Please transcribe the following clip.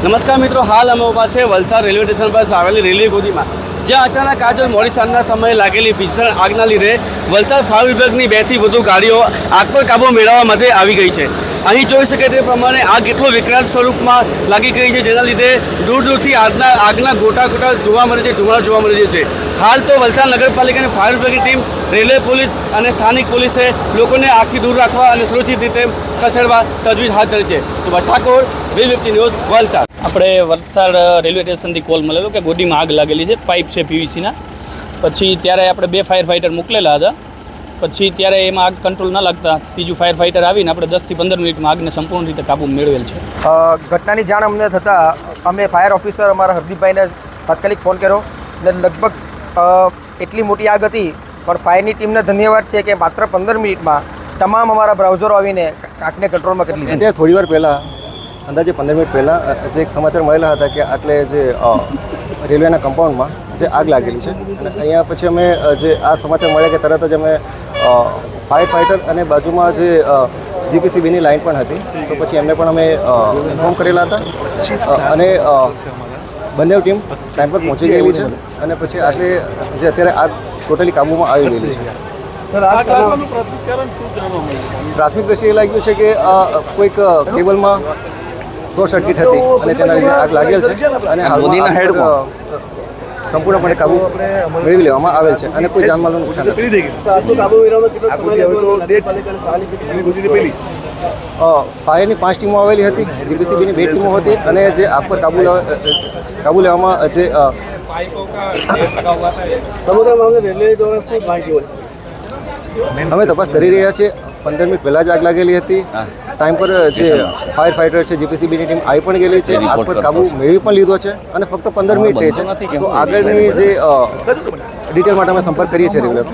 નમસ્કાર મિત્રો, હાલ અમે ઉભા છે વલસાડ રેલવે સ્ટેશન પર આવેલી રેલવે ગોદીમાં, જ્યાં અચાનક આજે મોડી સાંજના સમયે લાગેલી ભીષણ આગના લીધે વલસાડ ફાયર વિભાગની 2 થી વધુ ગાડીઓ આગ પર કાબૂ મેળવવા માટે આવી ગઈ છે. અહીં જોઈ શકે તે પ્રમાણે આગ એટલો વિકરાળ સ્વરૂપમાં લાગી ગઈ છે, જેના લીધે દૂર દૂરથી આગના ગોટા જોવા મળે છે, ધુમાડો જોવા મળી રહ્યો છે. હાલ તો વલસાડ નગરપાલિકાની ફાયર વિભાગની ટીમ, રેલવે પોલીસ અને સ્થાનિક પોલીસે લોકોને આગથી દૂર રાખવા અને સુરક્ષિત રીતે ખસેડવા તજવીજ હાથ ધરી છે. Subhash Thakor, V50 news, Valsad. આપણે વલસાડ રેલવે સ્ટેશનથી કોલ મળેલો કે ગોડીમાં આગ લાગેલી છે, પાઇપ છે PVCના. પછી ત્યારે આપણે 2 ફાયર ફાઇટર મોકલેલા હતા. પછી ત્યારે એમાં આગ કંટ્રોલ ન લાગતા ત્રીજું ફાયર ફાઇટર આવીને આપણે 10 થી 15 મિનિટમાં આગને સંપૂર્ણ રીતે કાબૂ મેળવેલ છે. ઘટનાની જાણ અમને થતાં અમે ફાયર ઓફિસર અમારા હરદીપભાઈને તાત્કાલિક ફોન કર્યો અને લગભગ એટલી મોટી આગ હતી, પણ ફાયરની ટીમને ધન્યવાદ છે કે માત્ર 15 મિનિટમાં તમામ અમારા બ્રાઉઝરો આવીને આગને કંટ્રોલમાં કરી લીધી. ત્યાં થોડી વાર પહેલાં, અંદાજે 15 મિનિટ પહેલાં જે એક સમાચાર મળેલા હતા કે આટલે જે રેલવેના કમ્પાઉન્ડમાં જે આગ લાગેલી છે, અને અહીંયા પછી અમે જે આ સમાચાર મળ્યા કે તરત જ અમે ફાયર ફાઇટર અને બાજુમાં જે GPCBની લાઇન પણ હતી, તો પછી એમને પણ અમે ઇન્ફોર્મ કરેલા હતા અને બંને ટીમ ટાઈમ પર પહોંચી ગયેલી છે અને પછી આટલે જે અત્યારે આગ ટોટલી કાબૂમાં આવી ગયેલી છે. પ્રાથમિક દ્રષ્ટિએ લાગ્યું છે કે કોઈક કેબલમાં શોર્ટ સર્કિટ હતી અને તેના લીધે આગ લાગેલ છે અને હાલમાં સંપૂર્ણપણે કાબુ મેળવી લેવામાં આવેલ છે અને કોઈ જાનમાલનું નુકસાન નથી. ફાયરની 5 ટીમો આવેલી હતી, GPCBની 2 ટીમો હતી અને જે આગ પર કાબુ લેવામાં જે અમે તપાસ કરી રહ્યા છીએ. 15 મિનિટ પહેલાં જ આગ લાગેલી હતી. ટાઈમ પર જે ફાયર ફાઇટર છે, GPCBની ટીમ આવી પણ ગયેલી છે, આગ પર કાબુ મેળવી પણ લીધો છે અને ફક્ત 15 મિનિટ રહે છે. તો આગળની જે ડિટેલ માટે અમે સંપર્ક કરીએ છીએ રેગ્યુલર.